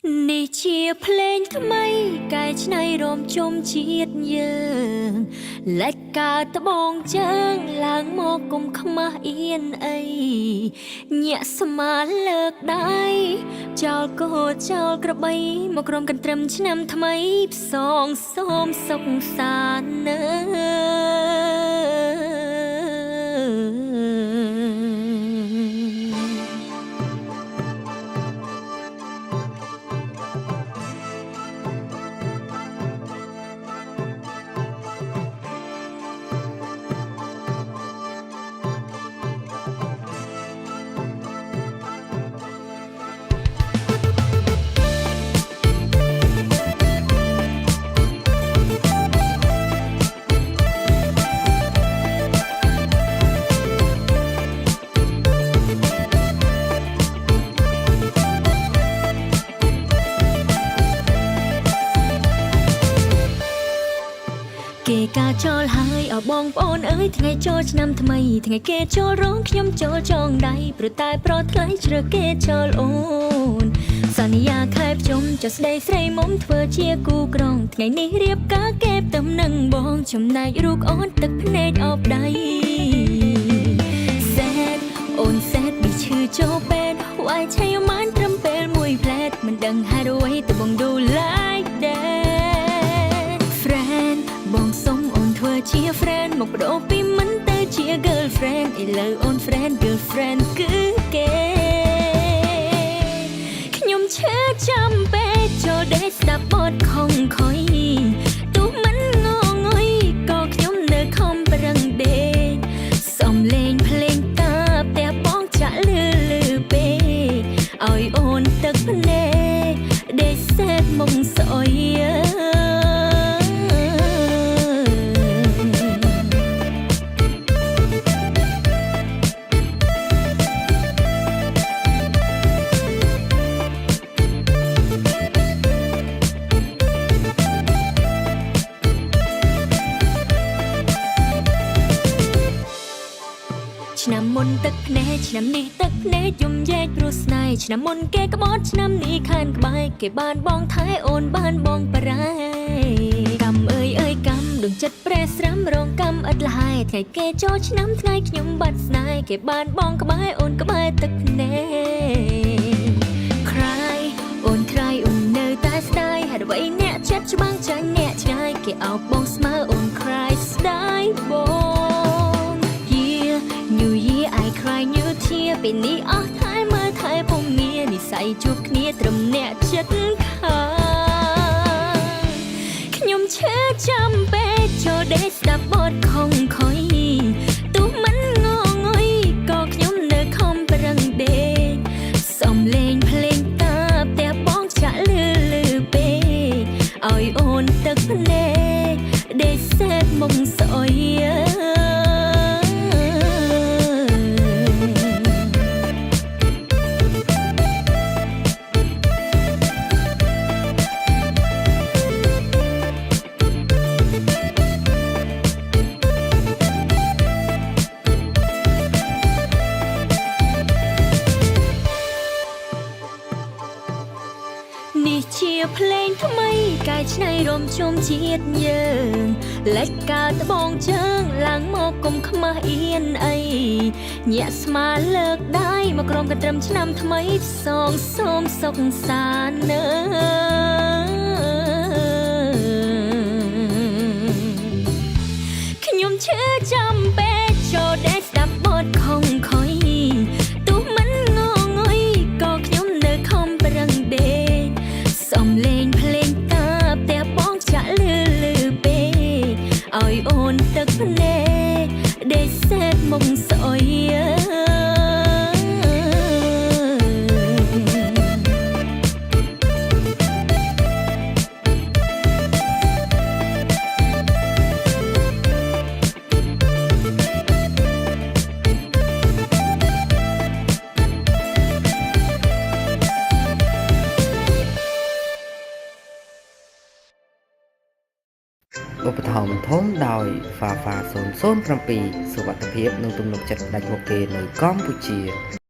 នេះជាភ្លេងថ្មីកែច្នៃរំជុំជាតិយើងលេចកើតត្បូងជើងឡើងមកគុំខ្មាស់អៀនអីញាក់ស្មាលើកដៃចោលកោចោលក្របីមកក្រុមកន្ទ្រឹមឆ្នាំថ្មីផ្សងសូមសុខសាន្តនៅគេកាចូលហើយអបងប្អូនអើយថ្ងៃចូលឆ្នាំថ្មីថ្ងៃគេចូលរងខ្ញុំចូលចងដៃព្រោះតែប្រថ្លៃជ្រើគេចូលអូនសន្យាខែភ្ជុំចុះស្ដីស្រីមុំធ្វើជាគូក្រុងថ្ងៃនេះរៀបការគេទំនឹងបងចំណែករូបអូនទឹកភ្នែកអបដៃសែតអូនសែតbịឈឺចូលពេទ្យវាយឆៃម៉ានត្រឹមពេលមួយផ្លែតមិនដឹងហេតុអ្វីតែបងดูlike that friend បងសុំអូនធ្វើជា friend មកបដូរពីមិនទៅជា girlfriend ឥឡូវអូន friend girlfriend គឺគេខ្ញុំឈឺចាំពេកចូលដេកស្ដាប់បទខំខុយទោះមិនងងុយក៏ខ្ញុំនៅខំប្រឹងដេកសំលេងភ្លេងតាផ្ទះបងចាក់លឺពេកឲ្យអូនទឹកភ្នែកដេកសេតមុខស្អុយឆ្នាំមុនទឹកភ្នែកឆ្នាំនេះទឹកភ្នែកយំយែកព្រោះស្នេហ៍ឆ្នាំមុនគេក្បត់ឆ្នាំនេះខានក្បែរគេបានបងថែអូនបានបងបរ៉ែកម្មអើយកម្មដួងចិត្តប្រេះស្រាំរងកម្មឥតលហើយថ្ងៃគេចូលឆ្នាំថ្ងៃខ្ញុំបាត់ស្នេហ៍គេបានបងក្បែរអូនក្បែរទឹកភ្នែក Cry អូន Cry អូននៅតែស្ដាយហេតុអ្វីអ្នកចិត្តច្បាំងចាញ់អ្នកឆ្ងាយគេអោបបងស្មើអូន Cry ស្ដាយបងNew Year I cry new tear ពេលនេះអស់ថែមើលថែពុំងារនិស័យជួបគ្នាត្រឹមអ្នកចិត្តខាងខ្ញុំឈឺចាំពេកចូលដេកស្ដាប់បទខំខុយទោះមិនងងុយក៏ខ្ញុំនៅខំប្រឹងដេកសំលេងភ្លេងតាផ្ទះបងចាក់លឺពេកឲ្យអូនទឹកភ្នែកដេកសេតមុខស្អុយនេះជាភ្លេងថ្មីកែច្នៃរំជុំជាតិយើងលេចកើតត្បូងជើងឡើងមកគុំខ្មាស់អៀនអីញាក់ស្មាលើកដៃមកក្រុមកន្ទ្រឹមឆ្នាំថ្មីផ្សងសូមសុខសាន្តនៅខ្ញុំឈឺចាំពេកចូលដេកស្ដាប់បទខំខុយទោះមិនងងុយក៏ខ្ញុំនៅខំប្រឹងដេកសំលេងភ្លេងតាផ្ទះបងចាក់លឺពេកឲ្យអូនទឹកភ្នែកដេកសេតមុខស្អុយឧបត្ថម្ភធំដោយ Fafa 007 សុវត្ថិភាពនិងទំនុកចិត្តដាច់មុខគេនៅកម្ពុជា